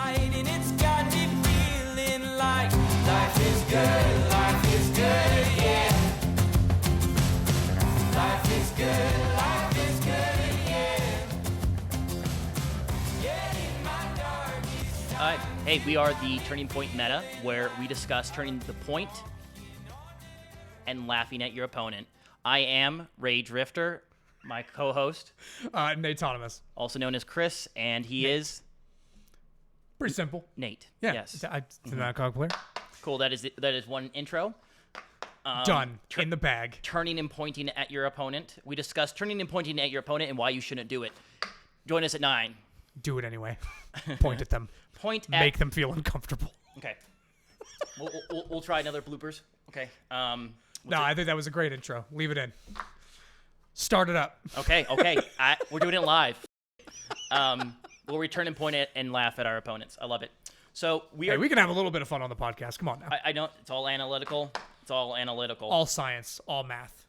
right, and it's got me feeling like life is good, yeah. Life is good, yeah. Yeah, in my darkest time. Hey, we are the Turning Point meta, where we discuss turning the point and laughing at your opponent. I am Rage Rifter, my co-host, Nate Autonomous. also known as Chris, and he is Pretty simple. Nate. Yeah. Yes. It's not a cog player. Cool. That is one intro. Done. In the bag. Turning and pointing at your opponent. We discussed turning and pointing at your opponent and why you shouldn't do it. Join us at 9. Do it anyway. Point at them. Point at... Make them feel uncomfortable. Okay. We'll try another bloopers. Okay. No, I think that was a great intro. Leave it in. Start it up. Okay. We're doing it live. We'll return and point at and laugh at our opponents. I love it. So we can have a little bit of fun on the podcast. Come on now. I don't. It's all analytical. All science, all math.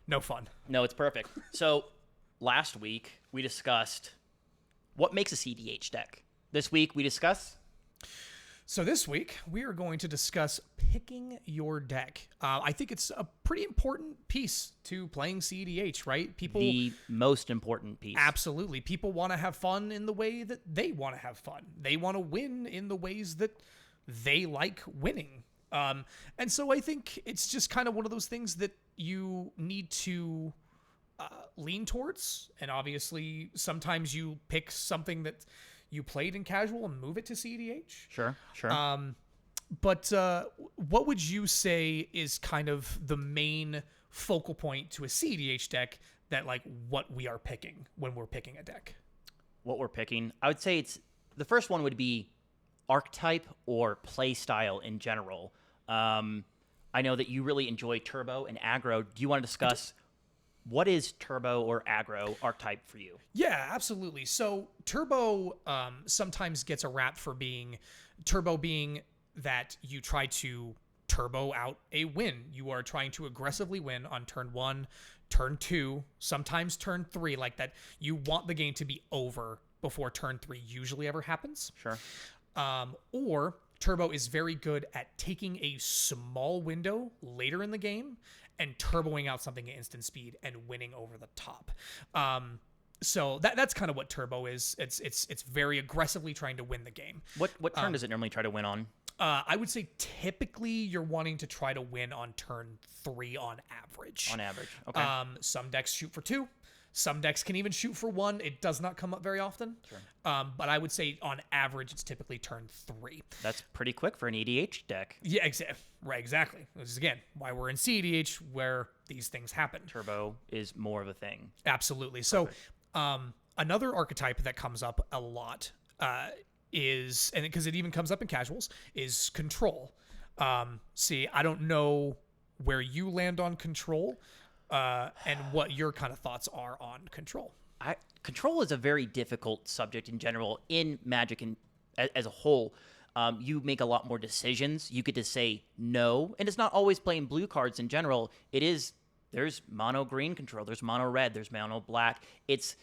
No fun. No, it's perfect. So last week we discussed what makes a CEDH deck. This week we discuss. So this week, we are going to discuss picking your deck. I think it's a pretty important piece to playing CEDH, right? The most important piece. Absolutely. People want to have fun in the way that they want to have fun. They want to win in the ways that they like winning. And so I think it's just kind of one of those things that you need to lean towards. And obviously, sometimes you pick something that you played in casual and move it to CEDH. Sure. But what would you say is kind of the main focal point to a CEDH deck that, like, what we are picking when we're picking a deck? What we're picking, I would say it's the first one would be archetype or play style in general. I know that you really enjoy turbo and aggro. Do you want to discuss what is turbo or aggro archetype for you? Yeah, absolutely. So turbo sometimes gets a rap for being that you try to turbo out a win. You are trying to aggressively win on turn 1, turn 2, sometimes turn 3, like that. You want the game to be over before turn 3 usually ever happens. Sure. Or turbo is very good at taking a small window later in the game and turboing out something at instant speed and winning over the top. So that's kind of what turbo is. It's very aggressively trying to win the game. What turn does it normally try to win on? I would say typically you're wanting to try to win on turn 3 on average. On average, okay. Some decks shoot for 2. Some decks can even shoot for 1. It does not come up very often. Sure. But I would say on average it's typically turn 3. That's pretty quick for an EDH deck. Yeah, exactly. This is, again, why we're in CEDH where these things happen. Turbo is more of a thing. Absolutely. So another archetype that comes up a lot is, and because it even comes up in casuals, is control. See, I don't know where you land on control and what your kind of thoughts are on control. Control is a very difficult subject in general in Magic and as a whole. You make a lot more decisions. You get to say no, and it's not always playing blue cards in general. There's mono green control, there's mono red, there's mono black. It's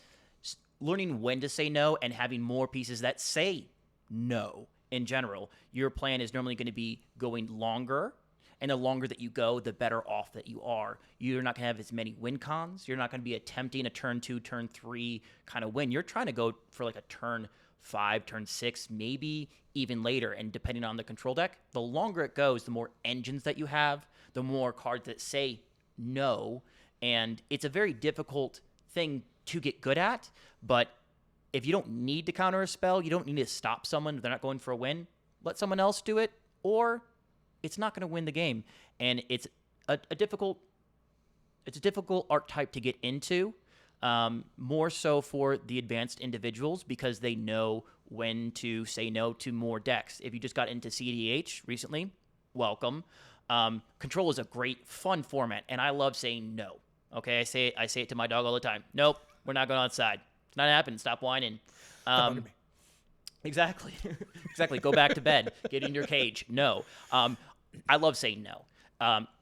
learning when to say no and having more pieces that say no in general. Your plan is normally going to be going longer, and the longer that you go, the better off that you are. You're not going to have as many win cons. You're not going to be attempting a turn 2, turn 3 kind of win. You're trying to go for like a turn 5, turn 6, maybe even later. And depending on the control deck, the longer it goes, the more engines that you have, the more cards that say no. And it's a very difficult thing to get good at. But if you don't need to counter a spell, you don't need to stop someone if they're not going for a win, let someone else do it, or it's not going to win the game. And it's a difficult archetype to get into, more so for the advanced individuals because they know when to say no to more decks. If you just got into CEDH recently, welcome. Control is a great, fun format, and I love saying no. Okay, I say it to my dog all the time. Nope, we're not going outside. It's not happening. Stop whining. Exactly. Exactly. Go back to bed. Get in your cage. No. I love saying no.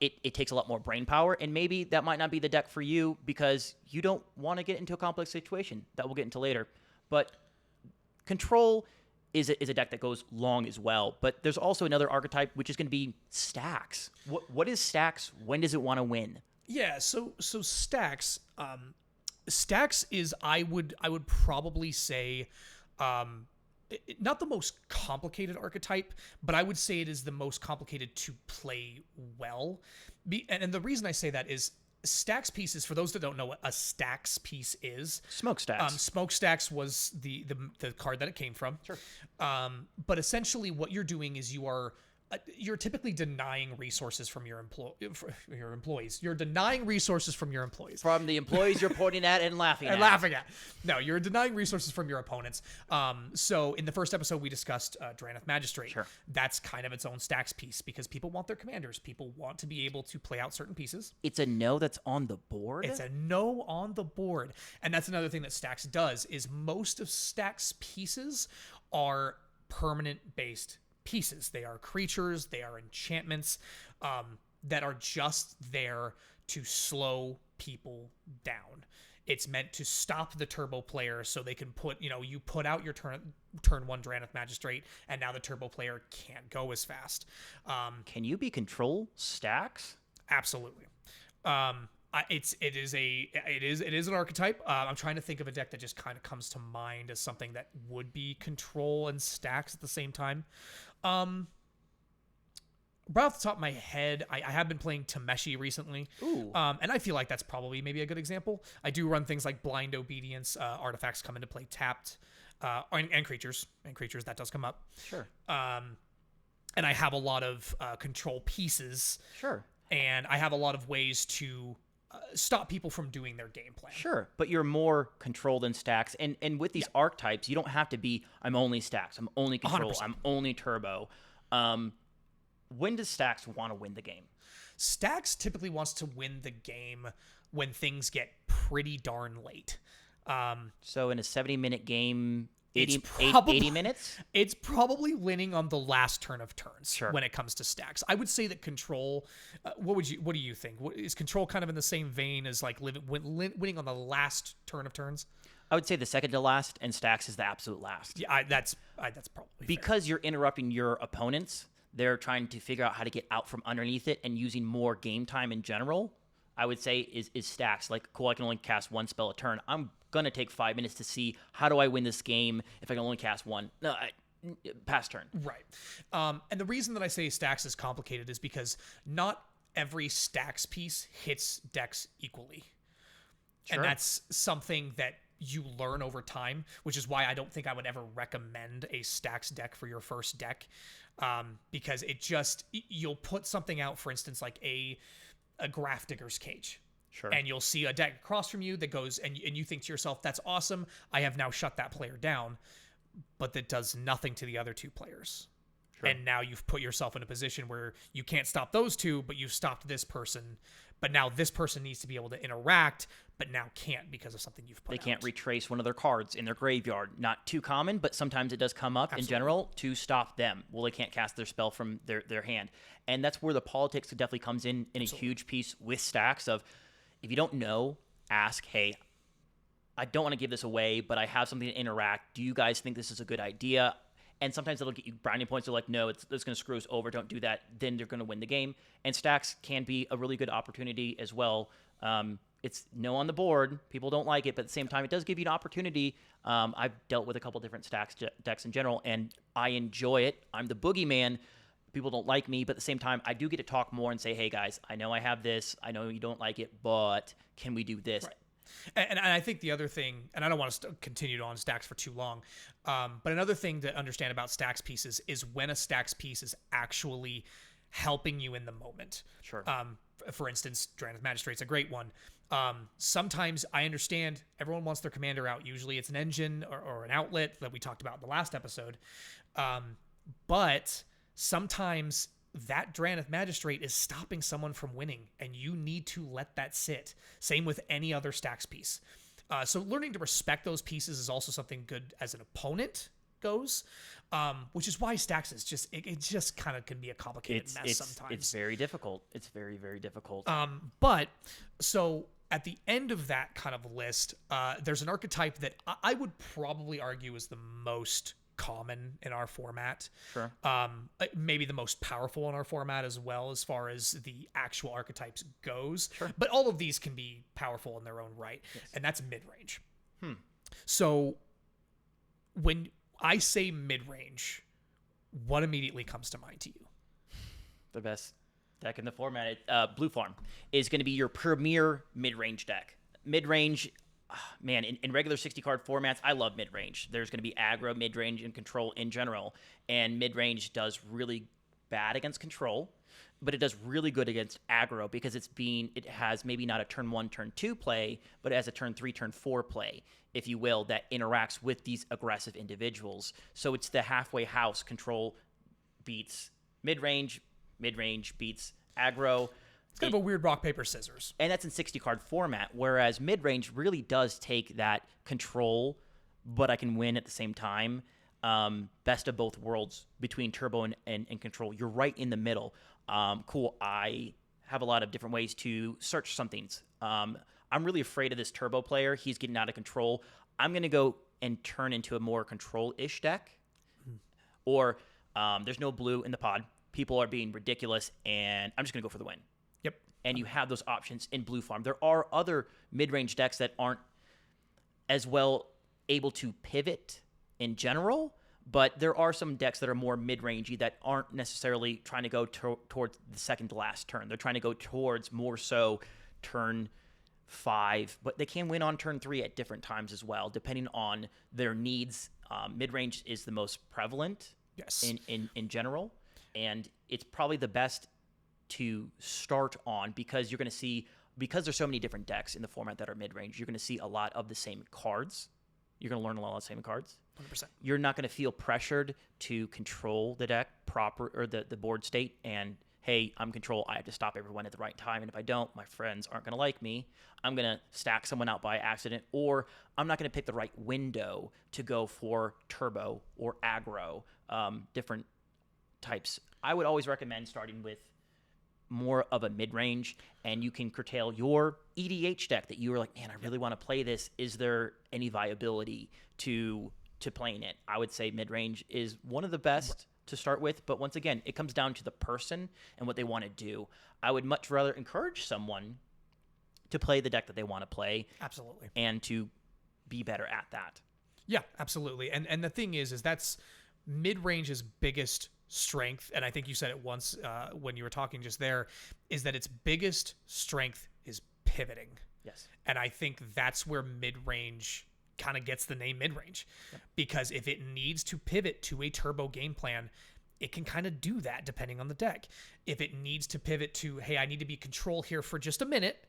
It takes a lot more brain power, and maybe that might not be the deck for you because you don't want to get into a complex situation that we'll get into later. But control is a deck that goes long as well. But there's also another archetype, which is going to be Stacks. What is Stacks? When does it want to win? Yeah, so Stacks, Stacks is I would probably say not the most complicated archetype, but I would say it is the most complicated to play well. And the reason I say that is Stacks pieces, for those that don't know what a Stacks piece is. Smokestacks. Smokestacks was the card that it came from. Sure. But essentially what you're doing is you're typically denying resources from your employees. You're denying resources from your employees. From the employees you're pointing at and laughing at. No, you're denying resources from your opponents. So in the first episode, we discussed Drannith Magistrate. Sure. That's kind of its own Stacks piece because people want their commanders. People want to be able to play out certain pieces. It's a no that's on the board? It's a no on the board. And that's another thing that Stacks does is most of Stacks pieces are permanent-based pieces. They are creatures, they are enchantments that are just there to slow people down. It's meant to stop the turbo player so they can you put out your turn one Drannith Magistrate, and now the turbo player can't go as fast. Can you be control Stacks? Absolutely. It is an archetype. I'm trying to think of a deck that just kind of comes to mind as something that would be control and Stacks at the same time. Right off the top of my head, I have been playing Tameshi recently. Ooh. And I feel like that's probably maybe a good example. I do run things like Blind Obedience. Artifacts come into play tapped, and creatures. And creatures, that does come up. Sure. And I have a lot of control pieces. Sure. And I have a lot of ways to stop people from doing their game plan. Sure, but you're more control than Stacks. And with these archetypes, you don't have to be, I'm only Stacks, I'm only control, 100%. I'm only turbo. When does Stacks want to win the game? Stacks typically wants to win the game when things get pretty darn late. So in a 70-minute game, 80 minutes? It's probably winning on the last turn of turns. Sure. When it comes to Stacks. I would say that control, what do you think? Is control kind of in the same vein as like winning on the last turn of turns? I would say the second to last, and Stacks is the absolute last. Yeah, that's probably because you're interrupting your opponents. They're trying to figure out how to get out from underneath it and using more game time in general. I would say is Stacks. Like, cool, I can only cast one spell a turn. I'm going to take 5 minutes to see how do I win this game if I can only cast one. No, pass turn. Right. And the reason that I say Stacks is complicated is because not every Stacks piece hits decks equally. Sure. And that's something that you learn over time, which is why I don't think I would ever recommend a Stacks deck for your first deck. Because you'll put something out, for instance, like a Grafdigger's Cage. Sure. And you'll see a deck across from you that goes, and you think to yourself, that's awesome. I have now shut that player down. But that does nothing to the other two players. Sure. And now you've put yourself in a position where you can't stop those two, but you've stopped this person. But now this person needs to be able to interact, but now can't because of something you've put out. They can't retrace one of their cards in their graveyard. Not too common, but sometimes it does come up in general to stop them. Well, they can't cast their spell from their hand. And that's where the politics definitely comes in a huge piece with Stacks of, if you don't know, ask, hey, I don't want to give this away, but I have something to interact. Do you guys think this is a good idea? And sometimes it'll get you brownie points. They're like, no, it's going to screw us over. Don't do that. Then they're going to win the game. And Stacks can be a really good opportunity as well. It's no on the board. People don't like it, but at the same time, it does give you an opportunity. I've dealt with a couple different Stacks decks in general, and I enjoy it. I'm the boogeyman. People don't like me, but at the same time, I do get to talk more and say, hey, guys, I know I have this. I know you don't like it, but can we do this? Right. And I think the other thing, and I don't want to continue on Stacks for too long, but another thing to understand about Stacks pieces is when a Stacks piece is actually helping you in the moment. Sure. For instance, Drannith Magistrate's a great one. Sometimes I understand everyone wants their commander out. Usually it's an engine or an outlet that we talked about in the last episode. But sometimes that Drannith Magistrate is stopping someone from winning, and you need to let that sit. Same with any other Stacks piece. So learning to respect those pieces is also something good as an opponent goes, which is why Stacks is just, it just kind of can be a complicated mess sometimes. It's very difficult. It's very, very difficult. But so at the end of that kind of list, there's an archetype that I would probably argue is the most common in our format. Sure. Maybe the most powerful in our format as well, as far as the actual archetypes goes. Sure. But all of these can be powerful in their own right, Yes. and that's mid-range. So when I say mid-range, what immediately comes to mind to you? The best deck in the format, Blue Farm, is going to be your premier mid-range deck. Mid-range, man, in regular 60-card formats, I love mid-range. There's going to be aggro, mid-range, and control in general. And mid-range does really bad against control, but it does really good against aggro because it has maybe not a turn 1, turn 2 play, but it has a turn 3, turn 4 play, if you will, that interacts with these aggressive individuals. So it's the halfway house. Control beats mid-range beats aggro. It's kind of a weird rock, paper, scissors. And that's in 60-card format, whereas mid-range really does take that control, but I can win at the same time. Best of both worlds between turbo and control. You're right in the middle. Cool. I have a lot of different ways to search some things. I'm really afraid of this turbo player. He's getting out of control. I'm going to go and turn into a more control-ish deck. Or there's no blue in the pod. People are being ridiculous, and I'm just going to go for the win. Yep. And you have those options in Blue Farm. There are other mid-range decks that aren't as well able to pivot in general, but there are some decks that are more mid-rangey that aren't necessarily trying to go towards the second to last turn. They're trying to go towards more so turn 5, but they can win on turn 3 at different times as well, depending on their needs. Mid-range is the most prevalent Yes. in general, and it's probably the best to start on because you're going to see, because there's so many different decks in the format that are mid-range, you're going to see a lot of the same cards. You're going to learn a lot of the same cards. 100%. You're not going to feel pressured to control the deck proper, or the board state, and hey, I'm control, I have to stop everyone at the right time, and if I don't, my friends aren't going to like me. I'm going to stack someone out by accident, or I'm not going to pick the right window to go for turbo or aggro, different types. I would always recommend starting with more of a mid-range, and you can curtail your EDH deck that you were like, man, I really want to play this. Is there any viability to playing it? I would say mid-range is one of the best to start with, but once again, it comes down to the person and what they want to do. I would much rather encourage someone to play the deck that they want to play. Absolutely. And to be better at that. Yeah, absolutely. And the thing is that's mid-range's biggest strength, and I think you said it once when you were talking just there, is that its biggest strength is pivoting. Yes. And I think that's where mid-range kind of gets the name mid-range. Yep. Because if it needs to pivot to a turbo game plan, it can kind of do that depending on the deck. If it needs to pivot to, hey, I need to be control here for just a minute,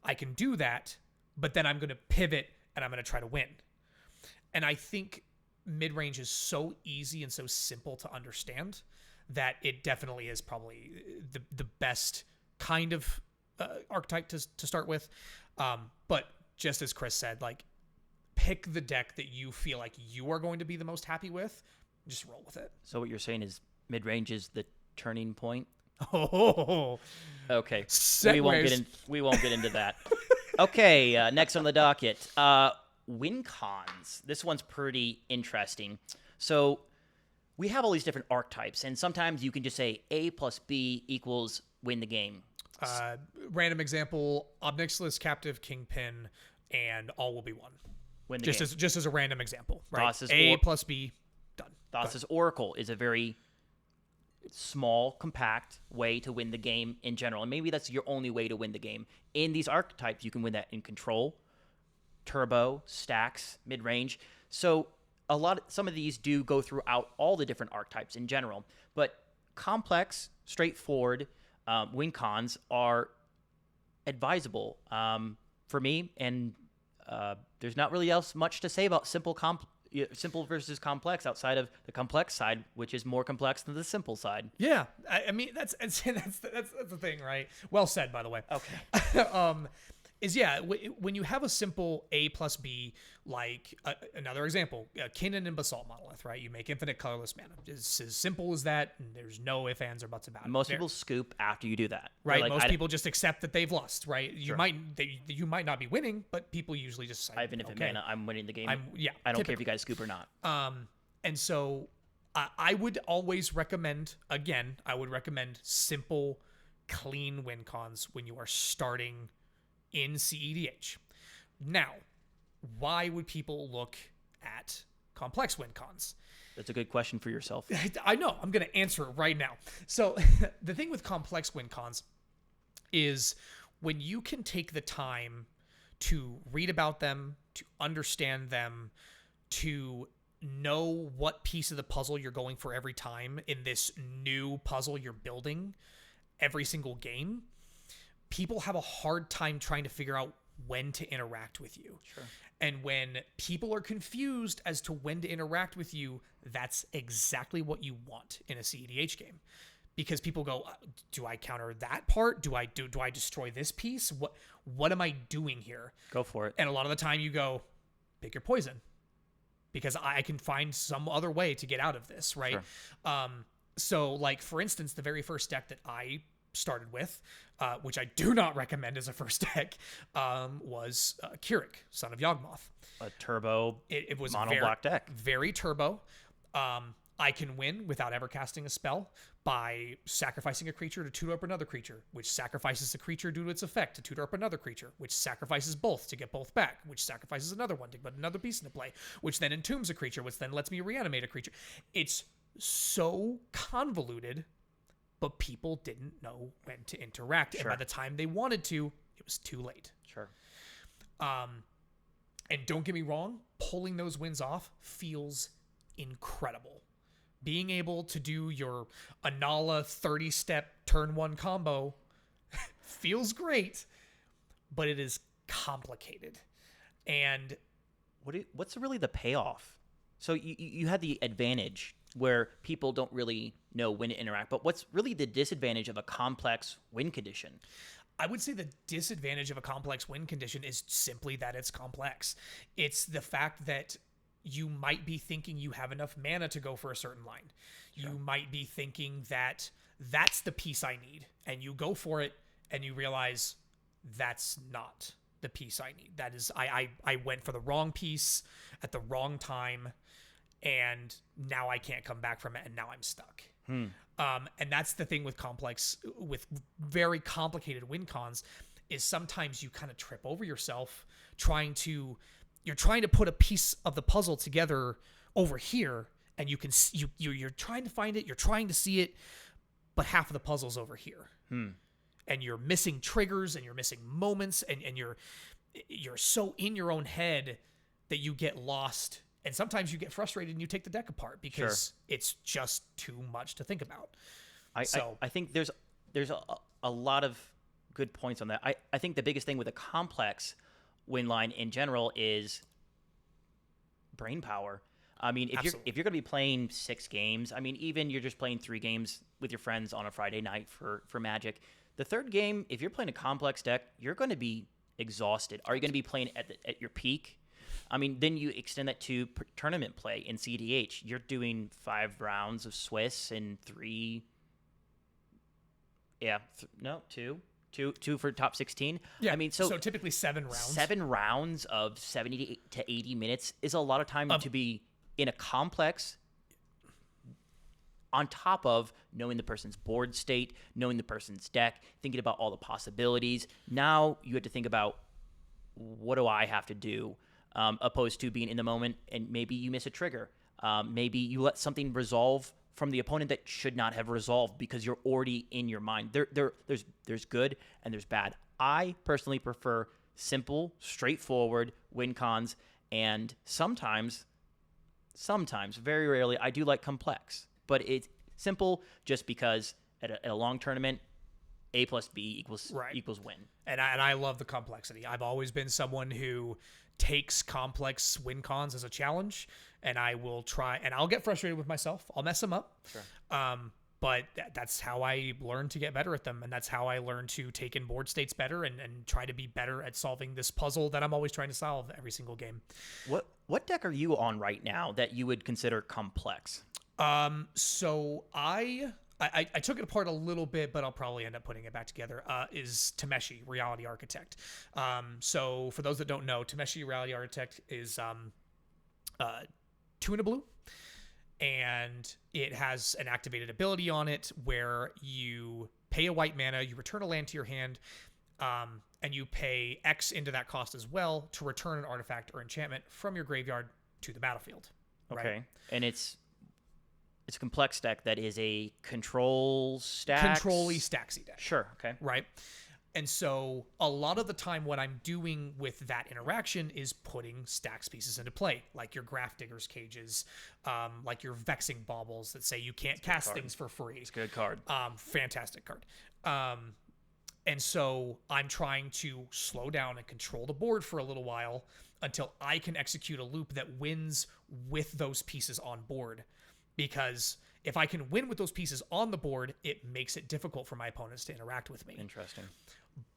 I can do that, but then I'm going to pivot and I'm going to try to win. And I think mid-range is so easy and so simple to understand that it definitely is probably the best kind of archetype to start with. But just as Chris said, like, pick the deck that you feel like you are going to be the most happy with. Just roll with it. So what you're saying is mid-range is the turning point? Oh, okay. Segues. We won't get into that. Okay, next on the docket, win cons. This one's pretty interesting. So we have all these different archetypes, and sometimes you can just say A plus B equals win the game. Random example: Obnixilis, Captive, Kingpin, and all will be one. Win the game. Just as a random example, right? Thassa's A plus B, done. Thassa's Oracle is a very small, compact way to win the game in general, and maybe that's your only way to win the game. In these archetypes, you can win that in control, turbo, stacks, mid-range. So some of these do go throughout all the different archetypes in general, but complex, straightforward win cons are advisable for me, and there's not really much to say about simple versus complex outside of the complex side, which is more complex than the simple side. Yeah, I mean that's the thing, right? Well said, by the way. Okay. is when you have a simple A plus B, like another example, Kinnan and Basalt Monolith, right? You make infinite colorless mana. It's as simple as that, and there's no ifs, ands, or buts about it. Most people scoop after you do that. Right. Like, Most people just accept that they've lost, right? You Sure. you might not be winning, but people usually just say, I have infinite mana. I'm winning the game. I don't typically. care if you guys scoop or not. And so I would always recommend, again, simple, clean win cons when you are starting in CEDH. Now, why would people look at complex win cons? That's a good question for yourself. I know. I'm going to answer it right now. So the thing with complex win cons is when you can take the time to read about them, to understand them, to know what piece of the puzzle you're going for every time in this new puzzle you're building every single game, people have a hard time trying to figure out when to interact with you. Sure. And when people are confused as to when to interact with you, that's exactly what you want in a CEDH game. Because people go, do I counter that part? Do I destroy this piece? What am I doing here? Go for it. And a lot of the time you go, pick your poison. Because I can find some other way to get out of this, right? Sure. So, like, for instance, the very first deck that I started with, which I do not recommend as a first deck, was Keurig, Son of Yawgmoth. A turbo It was mono black deck. Very turbo. I can win without ever casting a spell by sacrificing a creature to tutor up another creature, which sacrifices the creature due to its effect to tutor up another creature, which sacrifices both to get both back, which sacrifices another one to put another piece into play, which then entombs a creature, which then lets me reanimate a creature. It's so convoluted, but people didn't know when to interact. Sure. And by the time they wanted to, it was too late. Sure. And don't get me wrong, pulling those wins off feels incredible. Being able to do your Anala 30-step turn 1 combo feels great, but it is complicated. And what's really the payoff? So you had the advantage where people don't really know when to interact, but what's really the disadvantage of a complex win condition? I would say the disadvantage of a complex win condition is simply that it's complex. It's the fact that you might be thinking you have enough mana to go for a certain line. Sure. You might be thinking that that's the piece I need, and you go for it, and you realize that's not the piece I need. That is, I went for the wrong piece at the wrong time, and now I can't come back from it, and now I'm stuck. And that's the thing with very complicated win cons, is sometimes you kind of trip over yourself you're trying to put a piece of the puzzle together over here, and you're trying to find it, you're trying to see it, but half of the puzzle's over here. And you're missing triggers, and you're missing moments, and you're so in your own head that you get lost. And sometimes you get frustrated and you take the deck apart because it's just too much to think about. I think there's a lot of good points on that. I think the biggest thing with a complex win line in general is brain power. I mean, if you're going to be playing 6 games, I mean, even you're just playing 3 games with your friends on a Friday night for Magic, the third game, if you're playing a complex deck, you're going to be exhausted. Are you going to be playing at your peak? I mean, then you extend that to tournament play in CEDH. You're doing 5 rounds of Swiss and 3. Yeah, two for top 16. Yeah, I mean, so typically 7 rounds. 7 rounds of 70 to 80 minutes is a lot of time to be in a complex, on top of knowing the person's board state, knowing the person's deck, thinking about all the possibilities. Now you have to think about, what do I have to do, opposed to being in the moment, and maybe you miss a trigger. Maybe you let something resolve from the opponent that should not have resolved because you're already in your mind. There's good and there's bad. I personally prefer simple, straightforward win cons, and sometimes, very rarely, I do like complex. But it's simple just because at a long tournament, A plus B equals win. And I love the complexity. I've always been someone who takes complex win cons as a challenge, and I will try, and I'll get frustrated with myself. I'll mess them up. Sure. But that's how I learned to get better at them. And that's how I learned to take in board states better and try to be better at solving this puzzle that I'm always trying to solve every single game. What deck are you on right now that you would consider complex? So I took it apart a little bit, but I'll probably end up putting it back together, is Tameshi, Reality Architect. So for those that don't know, Tameshi, Reality Architect is 2 and a blue. And it has an activated ability on it where you pay a white mana, you return a land to your hand, and you pay X into that cost as well to return an artifact or enchantment from your graveyard to the battlefield. Okay. Right? And it's a complex deck that is a control stacks. Control-y stacksy deck. Sure. Okay. Right? And so a lot of the time what I'm doing with that interaction is putting stacks pieces into play, like your Graph Digger's Cages, like your Vexing Baubles that say you can't cast things for free. It's a good card. Fantastic card. And so I'm trying to slow down and control the board for a little while until I can execute a loop that wins with those pieces on board. Because if I can win with those pieces on the board, it makes it difficult for my opponents to interact with me. Interesting.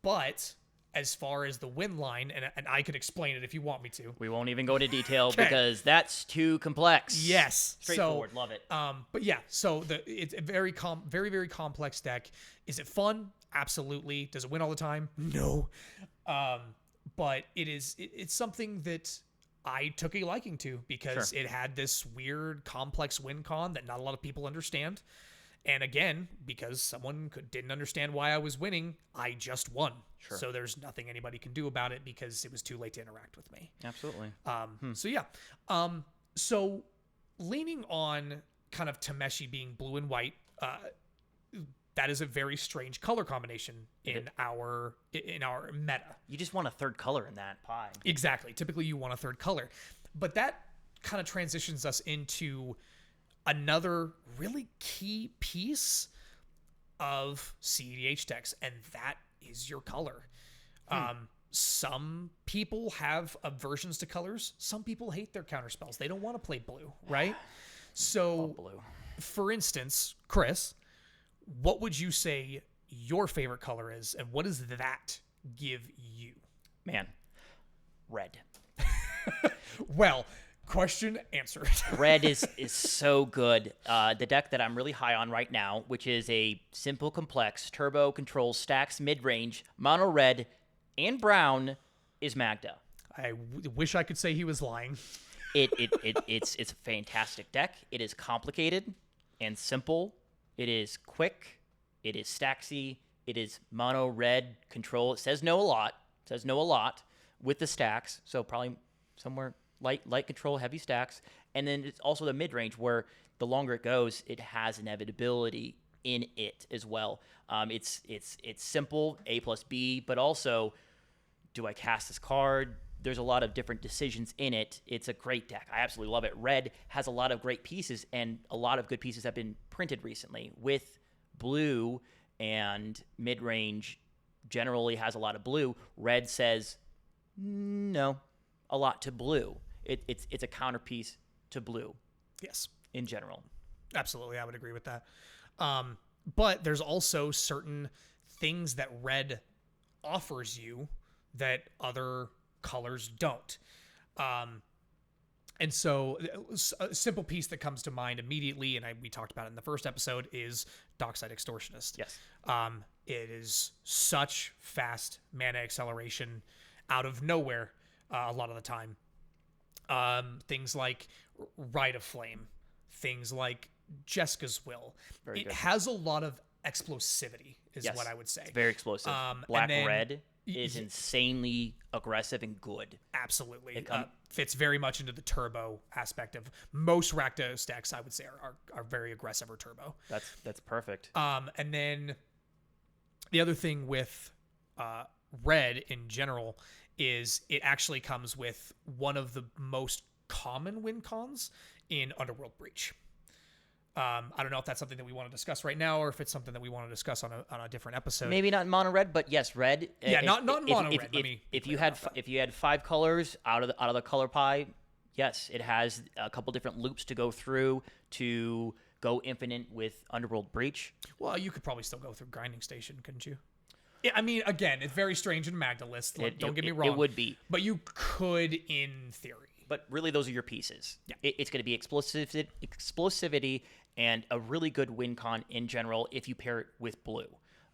But as far as the win line, and I could explain it if you want me to. We won't even go into detail because that's too complex. Yes. Straightforward. Love it. But yeah, so it's a very, very complex deck. Is it fun? Absolutely. Does it win all the time? No. But it's something that I took a liking to because it had this weird, complex win con that not a lot of people understand. And again, because someone didn't understand why I was winning, I just won. Sure. So there's nothing anybody can do about it because it was too late to interact with me. Absolutely. So yeah. So leaning on kind of Tameshi being blue and white, that is a very strange color combination in our meta. You just want a third color in that pie. Exactly. Typically you want a third color. But that kind of transitions us into another really key piece of CEDH decks, and that is your color. Some people have aversions to colors. Some people hate their counterspells. They don't want to play blue, right? So, Blue. for instance, Chris, what would you say your favorite color is, and what does that give you? Man, red. Well, question answered. Red is so good. The deck that I'm really high on right now, which is a simple, complex, turbo control stacks mid-range, mono red, and brown, is Magda. I wish I could say he was lying. It's a fantastic deck. It is complicated and simple. It is quick. It is stacksy. It is mono red control. It says no a lot with the stacks. So probably somewhere light control, heavy stacks. And then it's also the mid-range where the longer it goes, it has inevitability in it as well. It's simple, A plus B, but also, do I cast this card? There's a lot of different decisions in it. It's a great deck. I absolutely love it. Red has a lot of great pieces, and a lot of good pieces have been printed recently. With blue and mid-range generally has a lot of blue. Red says no, a lot to blue. It's a counterpiece to blue. Yes. In general. Absolutely, I would agree with that. But there's also certain things that red offers you that other colors don't. And so a simple piece that comes to mind immediately, and we talked about it in the first episode, is Dockside Extortionist. Yes. It is such fast mana acceleration out of nowhere a lot of the time. Things like Rite of Flame, things like Jeska's Will. Very good. Has a lot of explosivity, is what I would say. It's very explosive. Black red is insanely aggressive and good. Absolutely. Fits very much into the turbo aspect of most Rakdos decks, I would say, are very aggressive or turbo. That's perfect. And then the other thing with red in general is it actually comes with one of the most common win cons in Underworld Breach. I don't know if that's something that we want to discuss right now, or if it's something that we want to discuss on a different episode. Maybe not mono red, but yes, red. Yeah, not mono red. If you had 5 colors out of the color pie, yes, it has a couple different loops to go through to go infinite with Underworld Breach. Well, you could probably still go through Grinding Station, couldn't you? Yeah, I mean, again, it's very strange in Magdalist. Don't get me wrong. It would be. But you could in theory. But really, those are your pieces. Yeah. It's going to be explosivity and a really good win con in general if you pair it with blue.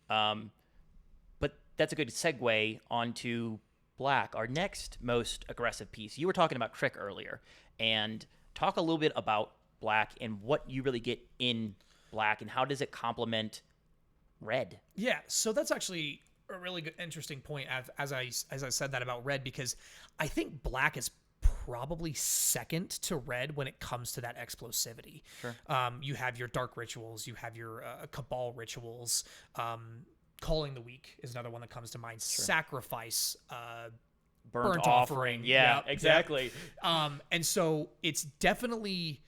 But that's a good segue onto black, our next most aggressive piece. You were talking about Trick earlier, and talk a little bit about black and what you really get in black and how does it complement red. Yeah, so that's actually a really good, interesting point as I said that about red, because I think black is probably second to red when it comes to that explosivity. Sure. You have your dark rituals, you have your cabal rituals. Calling the Weak is another one that comes to mind. Sure. Sacrifice, burnt offering. Yeah, yep, exactly. Yep. And so it's definitely.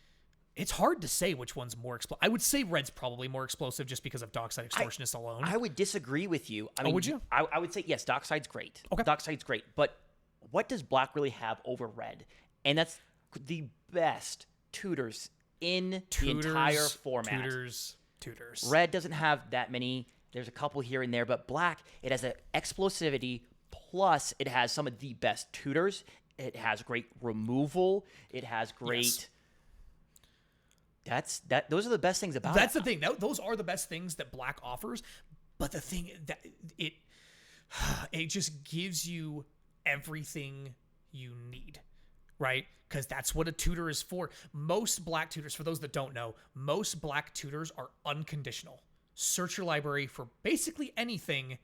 It's hard to say which one's more explosive. I would say red's probably more explosive just because of Dockside Extortionist alone. I would disagree with you. I mean, would you? I would say, yes, Dockside's great. Okay. Dockside's great. But what does black really have over red? And that's the best tutors in the entire format. Tutors. Red doesn't have that many. There's a couple here and there. But black, it has an explosivity, plus it has some of the best tutors. It has great removal. It has great... Yes. Those are the best things about That's it. the thing. Those are the best things that black offers. But the thing that it just gives you everything you need, right? Because that's what a tutor is for. Most black tutors, for those that don't know, most black tutors are unconditional. Search your library for basically anything,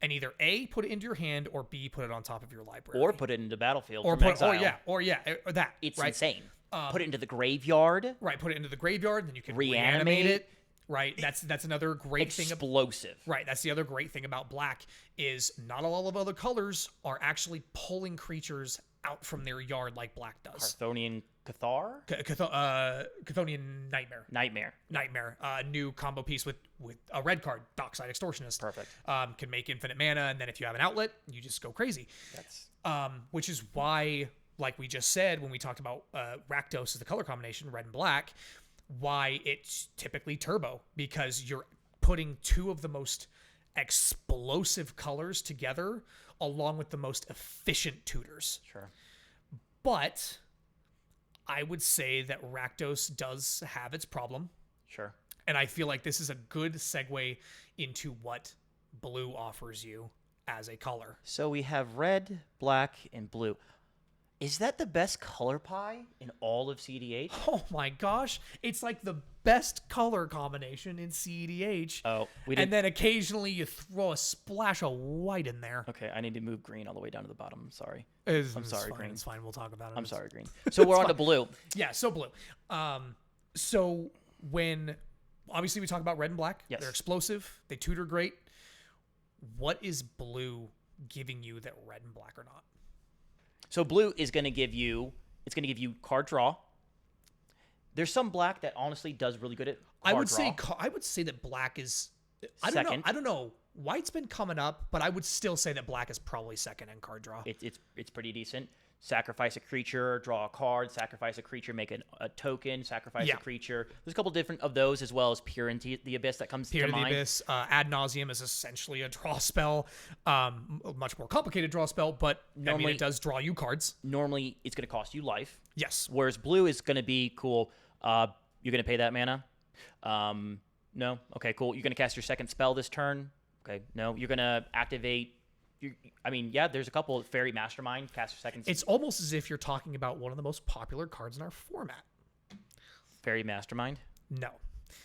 and either A, put it into your hand, or B, put it on top of your library, or put it into battlefield, or from put, exile. or that. It's right? insane. Put it into the graveyard. Right, put it into the graveyard, then you can Reanimate it. Right, that's another great thing. Explosive. Right, that's the other great thing about black is not all of other colors are actually pulling creatures out from their yard like black does. Chthonian Cathar? Chthonian Nightmare. Nightmare. New combo piece with a red card, Dockside Extortionist. Perfect. Can make infinite mana, and then if you have an outlet, you just go crazy. That's Which is why, like we just said when we talked about Rakdos as the color combination, red and black, why it's typically turbo, because you're putting two of the most explosive colors together along with the most efficient tutors. sure. But I would say that Rakdos does have its problem. Sure. And I feel like this is a good segue into what blue offers you as a color. So we have red, black, and blue. Is that the best color pie in all of CEDH? Oh my gosh. It's like the best color combination in CEDH. Oh, we didn't. And then occasionally you throw a splash of white in there. Okay, I need to move green all the way down to the bottom. I'm sorry. I'm sorry, fine, green. It's fine. We'll talk about it. I'm sorry, green. So we're on to blue. Yeah, so blue. So when obviously we talk about red and black, Yes. they're explosive, they tutor great. What is blue giving you that red and black are not? So blue is going to give you, it's going to give you card draw. There's some black that honestly does really good at card draw. I would say that black is I don't know. White's been coming up, but I would still say that black is probably second in card draw. It's pretty decent. Sacrifice a creature, draw a card, sacrifice a creature, make a token, sacrifice a creature. There's a couple different of those, as well as Peer into the Abyss that comes to mind. Peer into the Abyss, Ad Nauseam is essentially a draw spell, a much more complicated draw spell, but normally, I mean, it does draw you cards. Normally, it's going to cost you life. Yes. Whereas blue is going to be cool. You're going to pay that mana? No? Okay, cool. You're going to cast your second spell this turn? Okay, no. You're going to activate... there's a couple. Fairy Mastermind, cast your second. It's almost as if you're talking about one of the most popular cards in our format. Fairy Mastermind? No.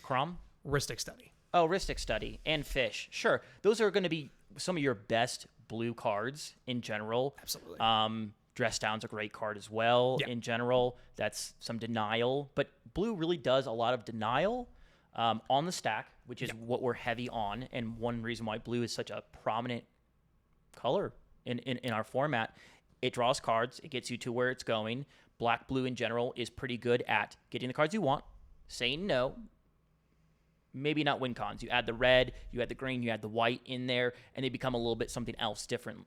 Crom? Rhystic Study. Oh, Rhystic Study and Fish. Sure. Those are going to be some of your best blue cards in general. Absolutely. Dress Down's a great card as well in general. That's some denial. But blue really does a lot of denial on the stack, which is what we're heavy on. And one reason why blue is such a prominent color in our format. It draws cards. It gets you to where it's going. Black, blue in general is pretty good at getting the cards you want, saying no. Maybe not win cons. You add the red, you add the green, you add the white in there, and they become a little bit something else different,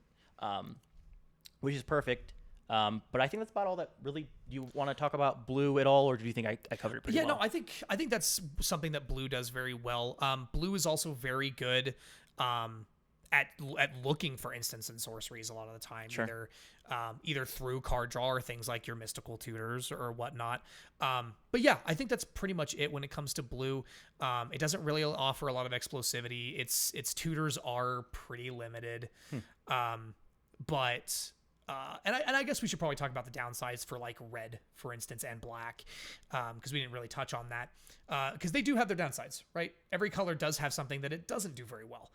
which is perfect. But I think that's about all that really you want to talk about blue at all, or do you think I covered it pretty well? No, I think that's something that blue does very well. Blue is also very good at looking for instants and sorceries a lot of the time, either through card draw or things like your mystical tutors or whatnot. But yeah, I think that's pretty much it when it comes to blue. It doesn't really offer a lot of explosivity. Its tutors are pretty limited, but. And I guess we should probably talk about the downsides for like red, for instance, and black, because we didn't really touch on that. Because they do have their downsides, right? Every color does have something that it doesn't do very well.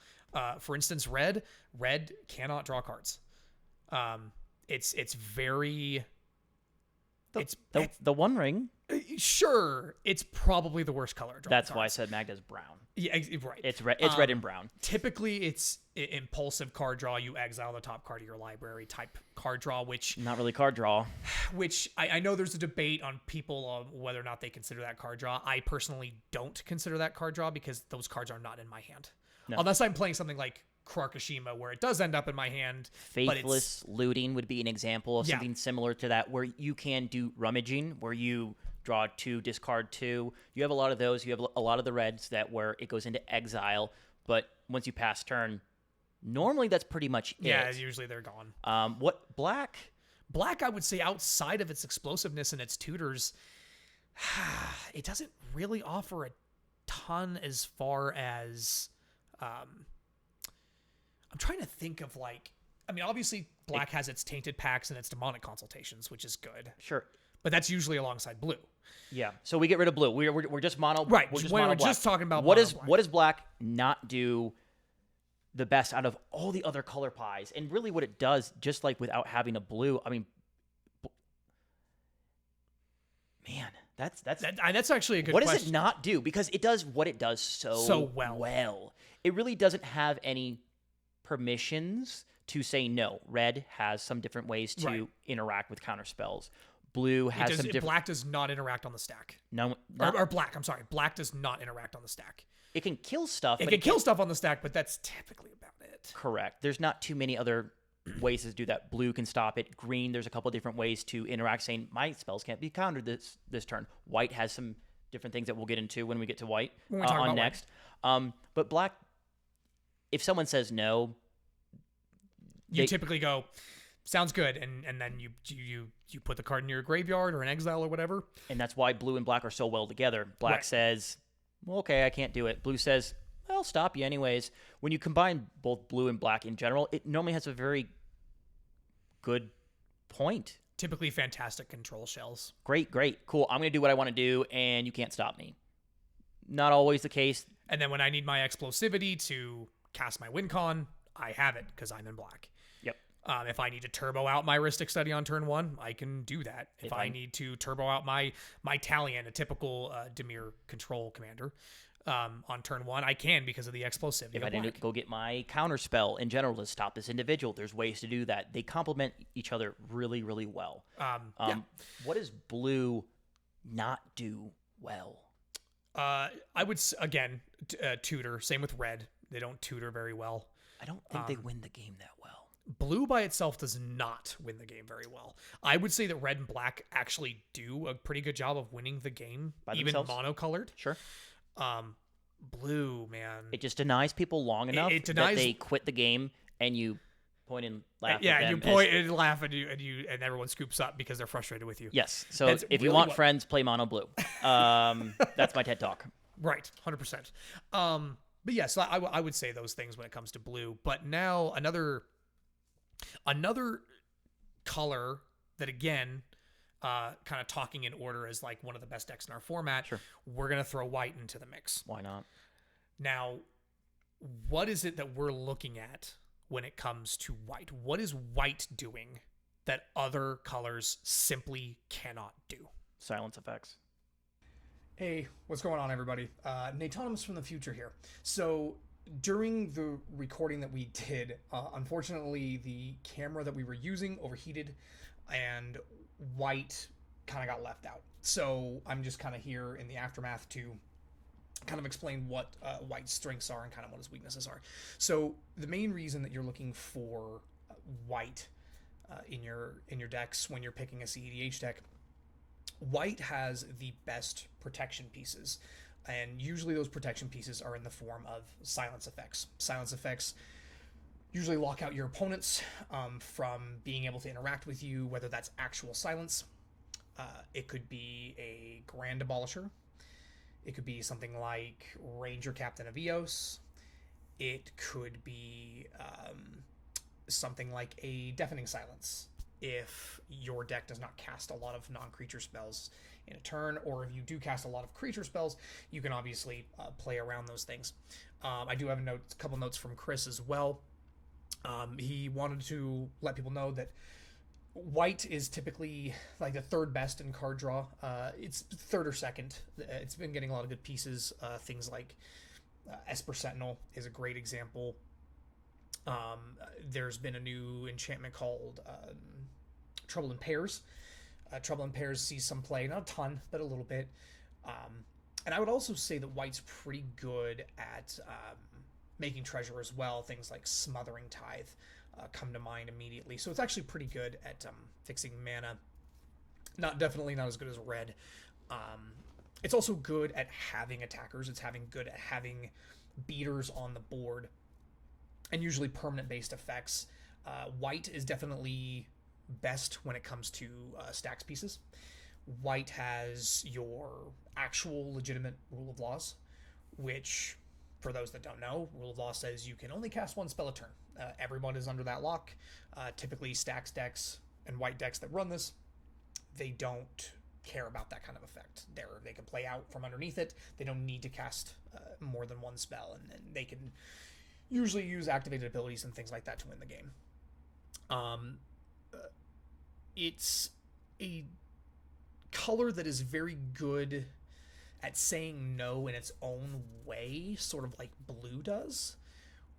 For instance, red cannot draw cards. It's very. It's the One Ring. Sure, it's probably the worst color. That's why I said Magda's brown. Yeah, right. It's red. It's red and brown. Typically, it's impulsive card draw. You exile the top card of your library type card draw, which not really card draw. Which I know there's a debate on people on whether or not they consider that card draw. I personally don't consider that card draw because those cards are not in my hand, unless I'm playing something like Krakashima, where it does end up in my hand. Faithless looting would be an example of something similar to that, where you can do rummaging, where you draw 2, discard 2. You have a lot of those. You have a lot of the reds that where it goes into exile, but once you pass turn, normally that's pretty much it. Yeah, usually they're gone. What black? Black, I would say, outside of its explosiveness and its tutors, it doesn't really offer a ton as far as. I'm trying to think of obviously black has its tainted packs and its demonic consultations, which is good. Sure. But that's usually alongside blue. Yeah. So we get rid of blue. We're just mono. Right. We're just talking about what does black not do the best out of all the other color pies? And really what it does, just like without having a blue, I mean, man, that's actually a good question. What does it not do? Because it does what it does so well. It really doesn't have any permissions to say no. Red has some different ways to interact with counter spells. Blue has some different. Black does not interact on the stack. No, or black. I'm sorry. Black does not interact on the stack. It can kill stuff. It can kill stuff on the stack, but that's typically about it. Correct. There's not too many other ways to do that. Blue can stop it. Green, there's a couple different ways to interact, saying my spells can't be countered this turn. White has some different things that we'll get into when we get to white on next. But black, if someone says no, you typically go, sounds good, and then you put the card in your graveyard or an exile or whatever. And that's why blue and black are so well together. Black says, well, okay, I can't do it. Blue says, I'll stop you anyways. When you combine both blue and black in general, it normally has a very good point. Typically fantastic control shells. Great, cool. I'm going to do what I want to do, and you can't stop me. Not always the case. And then when I need my explosivity to cast my win con, I have it because I'm in black. Yep. If I need to turbo out my Rhystic Study on turn 1, I can do that. If I need to turbo out my Talion, a typical Dimir control commander, on turn 1, I can because of the explosivity. If I need to go get my counter spell in general to stop this individual, there's ways to do that. They complement each other really, really well. What does blue not do well? I would, again, tutor. Same with red. They don't tutor very well. I don't think they win the game that well. Blue by itself does not win the game very well. I would say that red and black actually do a pretty good job of winning the game, even monocolored. Sure. Blue, man. It just denies people long enough that they quit the game, and you point and laugh at them. Yeah, you point and laugh, and everyone scoops up because they're frustrated with you. Yes. So if you want friends, play mono blue. That's my TED Talk. Right, 100%. But yeah, so I would say those things when it comes to blue. But now another color that, again, kind of talking in order as like one of the best decks in our format, we're going to throw white into the mix. Why not? Now, what is it that we're looking at when it comes to white? What is white doing that other colors simply cannot do? Silence effects. Hey, what's going on, everybody? Natonimus from the future here. So during the recording that we did, unfortunately, the camera that we were using overheated and white kind of got left out. So I'm just kind of here in the aftermath to kind of explain what white's strengths are and kind of what his weaknesses are. So the main reason that you're looking for white in your decks when you're picking a CEDH deck. White has the best protection pieces, and usually those protection pieces are in the form of silence effects. Silence effects usually lock out your opponents from being able to interact with you, whether that's actual silence. It could be a Grand Abolisher. It could be something like Ranger Captain of Eos. It could be something like a Deafening Silence if your deck does not cast a lot of non-creature spells in a turn, or if you do cast a lot of creature spells, you can obviously play around those things. I do have a couple notes from Chris as well. He wanted to let people know that white is typically like the third best in card draw. It's third or second. It's been getting a lot of good pieces. Things like Esper Sentinel is a great example. There's been a new enchantment called Trouble in Pairs. Trouble in Pairs sees some play, not a ton, but a little bit. And I would also say that white's pretty good at making treasure as well. Things like Smothering Tithe come to mind immediately. So it's actually pretty good at fixing mana. Definitely not as good as red. It's also good at having attackers. It's good at having beaters on the board, and usually permanent based effects. White is definitely best when it comes to stacks pieces. White has your actual legitimate Rule of Laws, which, for those that don't know, Rule of Law says you can only cast one spell a turn. Everyone is under that lock. Typically stacks decks and white decks that run this, they don't care about that kind of effect. They can play out from underneath it. They don't need to cast more than one spell, and they can usually use activated abilities and things like that to win the game. It's a color that is very good at saying no in its own way, sort of like blue does,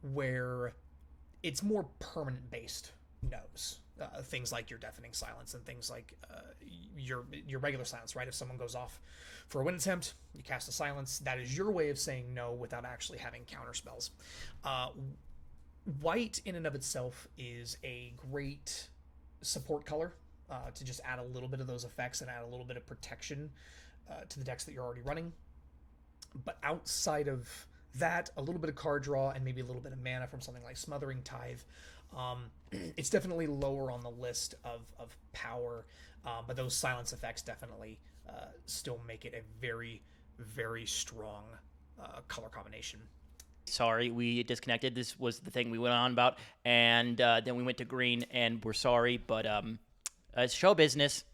where it's more permanent based no's. Things like your Deafening Silence and things like your regular silence, right? If someone goes off for a win attempt, you cast a silence. That is your way of saying no without actually having counter spells. White in and of itself is a great support color to just add a little bit of those effects and add a little bit of protection to the decks that you're already running. But outside of that, a little bit of card draw and maybe a little bit of mana from something like Smothering Tithe. It's definitely lower on the list of power, but those silence effects definitely still make it a very, very strong color combination. Sorry, we disconnected. This was the thing we went on about, and then we went to green, and we're sorry, but it's show business.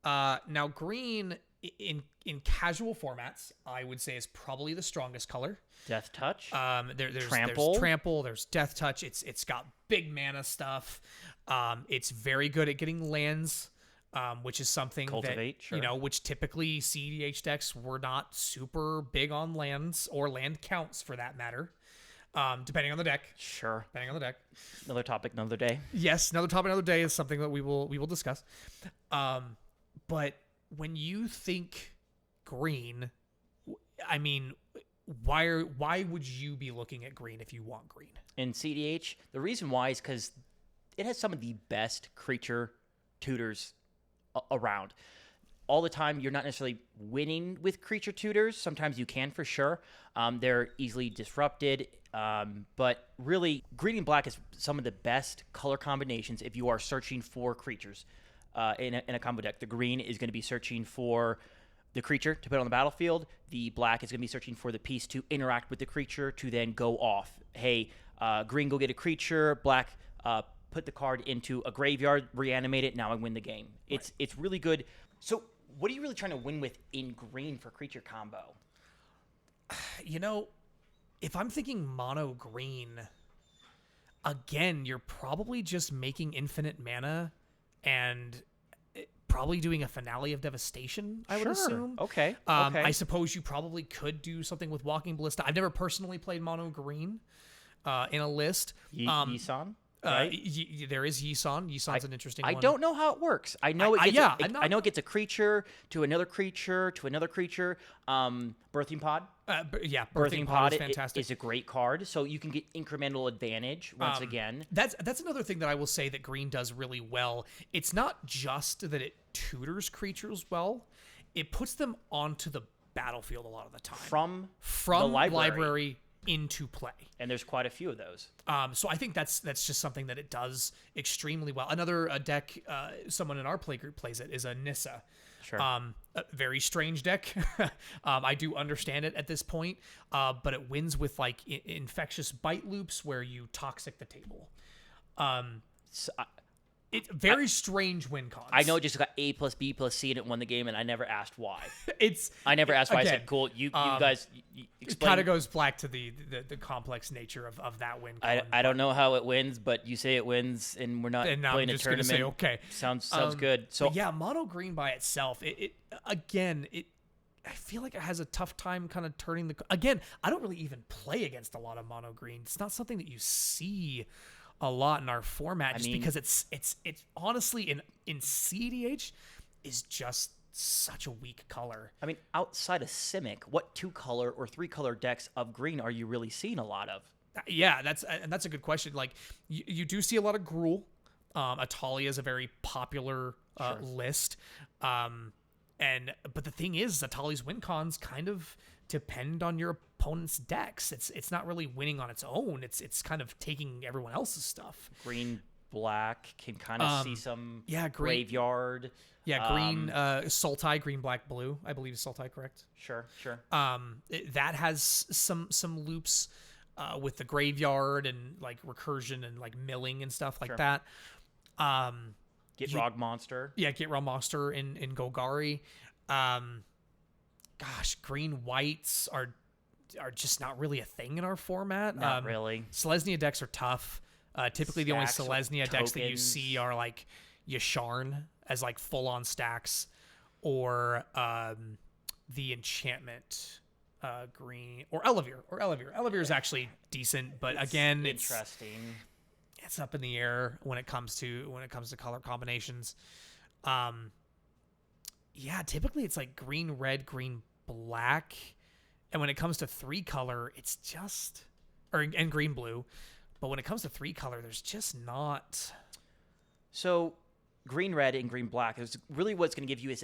Now, green in casual formats, I would say is probably the strongest color. Death Touch. There's Trample. There's Trample. There's Death Touch. It's got big mana stuff. It's very good at getting lands, which is something Cultivate, that sure. which typically CEDH decks were not super big on lands or land counts for that matter. Depending on the deck. Sure. Depending on the deck. Another topic, another day. Yes, another topic, another day is something that we will discuss. But when you think green, I mean, why would you be looking at green if you want green? In CDH, the reason why is because it has some of the best creature tutors around. All the time, you're not necessarily winning with creature tutors. Sometimes you can for sure. They're easily disrupted. But really, green and black is some of the best color combinations if you are searching for creatures in a combo deck. The green is going to be searching for the creature to put on the battlefield. The black is going to be searching for the piece to interact with the creature to then go off. Hey, green, go get a creature. Black, put the card into a graveyard, reanimate it. Now I win the game. Right. It's really good. So what are you really trying to win with in green for creature combo? If I'm thinking mono green, again, you're probably just making infinite mana and probably doing a Finale of Devastation, I would assume. Okay. I suppose you probably could do something with Walking Ballista. I've never personally played mono green in a list. Yisan? right? There is Yisan. Yisan's an interesting I one. don't know how it works. I know I it gets yeah, a, I'm not- I know it gets a creature to another creature to another creature. Birthing Pod. Birthing Pod is i- fantastic. is a great card, so you can get incremental advantage once again. That's another thing that I will say that green does really well. It's not just that it tutors creatures well; it puts them onto the battlefield a lot of the time From the library into play. And there's quite a few of those. So I think that's just something that it does extremely well. Another deck, someone in our play group plays it, is a Nissa. Sure. A very strange deck. I do understand it at this point, but it wins with like infectious bite loops where you toxic the table. So It's very strange win cons. I know it just got A plus B plus C and it won the game, and I never asked why. I never asked why. I again, said, cool, you guys It explain. kind of goes back to the complex nature of that win con. I don't know how it wins, but you say it wins, and we're not And now playing I'm a just gonna tournament. say, okay. Sounds good. So But yeah, mono green by itself, I feel like it has a tough time kind of turning the. Again, I don't really even play against a lot of mono green. It's not something that you see a lot in our format, just because it's honestly in CEDH is just such a weak color. I mean, outside of Simic, what 2-color or 3-color decks of green are you really seeing a lot of? Yeah, that's a good question. Like you do see a lot of Gruul. Atalia is a very popular list. But the thing is, Atali's win cons kind of depend on your opponent's decks. It's not really winning on its own. It's kind of taking everyone else's stuff. Green black can kind of see some graveyard. Yeah, green Sultai, green black blue. I believe is Sultai correct. Sure. That has some loops with the graveyard and like recursion and like milling and stuff like that. Get Rog Monster. Yeah, get Realm Monster in Golgari. Green whites are just not really a thing in our format. Not really. Selesnya decks are tough. Typically, the only Stacks, Selesnya decks that you tokens. see are like Yasharn as like full on stacks, or the enchantment green, or Elevir. Elevir is actually decent, but again, it's interesting. It's up in the air when it comes to color combinations. Typically it's like green, red, green, black. And when it comes to 3-color, it's just and green, blue. But when it comes to 3-color, there's just not. So green, red, and green, black is really what's going to give you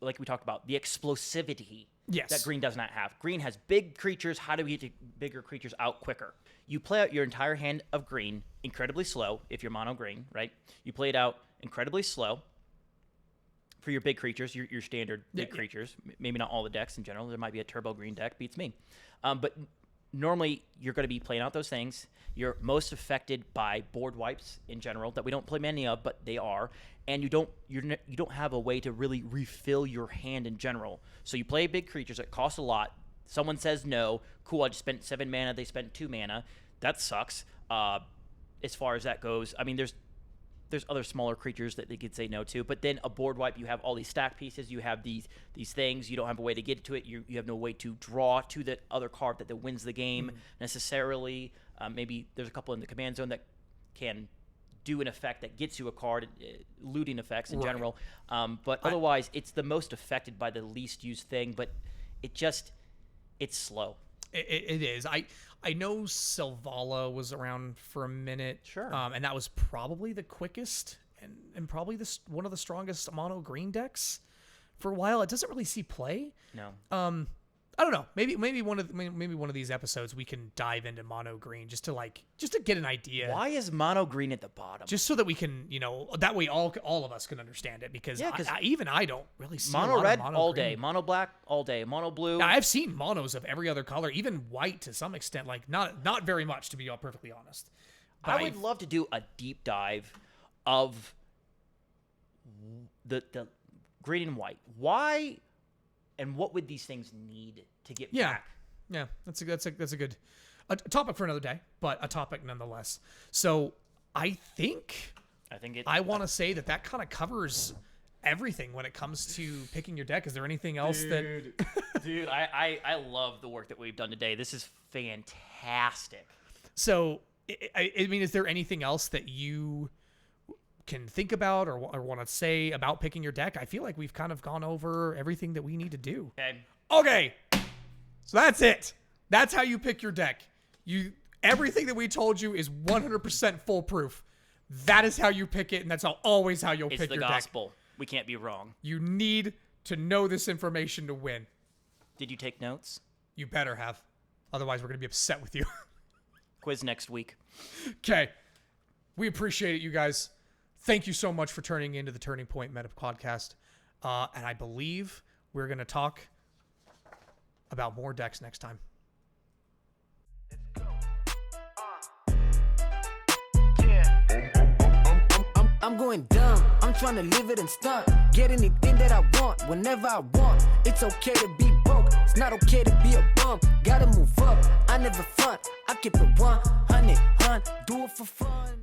like we talked about, the explosivity that green does not have. Green has big creatures. How do we get the bigger creatures out quicker? You play out your entire hand of green incredibly slow if you're mono green, right? You play it out incredibly slow for your big creatures, your standard big creatures. Maybe not all the decks in general. There might be a turbo green deck, beats me. But normally you're going to be playing out those things. You're most affected by board wipes in general that we don't play many of, but they are. And you don't have a way to really refill your hand in general. So you play big creatures that cost a lot. Someone says no. Cool, I just spent 7 mana. They spent 2 mana. That sucks. As far as that goes, I mean, there's other smaller creatures that they could say no to. But then a board wipe, you have all these stack pieces. You have these things. You don't have a way to get to it. You have no way to draw to the other card that wins the game necessarily. Maybe there's a couple in the command zone that can do an effect that gets you a card, looting effects in general. But otherwise, it's the most affected by the least used thing. But it's slow. It is. I know Selvala was around for a minute. Sure. And that was probably the quickest and probably one of the strongest mono green decks for a while. It doesn't really see play. No. I don't know. Maybe one of these episodes we can dive into mono green just to get an idea. Why is mono green at the bottom? Just so that we can, that way all of us can understand it, because I don't really see mono red all green. day, mono black all day, mono blue. Now, I've seen monos of every other color, even white to some extent, like not very much, to be all perfectly honest. But I would love to do a deep dive of the green and white. Why and what would these things need to get back? Yeah, that's a good topic for another day, but a topic nonetheless. So I want to say that kind of covers everything when it comes to picking your deck. Is there anything else Dude, I love the work that we've done today. This is fantastic. So I mean, is there anything else that you can think about or want to say about picking your deck? I feel like we've kind of gone over everything that we need to do. Okay. So that's it. That's how you pick your deck. Everything that we told you is 100% foolproof. That is how you pick it, and that's always how you'll pick your deck. It's the gospel. We can't be wrong. You need to know this information to win. Did you take notes? You better have. Otherwise, we're going to be upset with you. Quiz next week. Okay. We appreciate it, you guys. Thank you so much for turning into the Turning Point Meta Podcast. And I believe we're going to talk about more decks next time. I'm going dumb. I'm trying to live it and stunt. Get anything that I want whenever I want. It's okay to be broke. It's not okay to be a bum. Gotta move up. I never front. I keep it 100, hun. Do it for fun.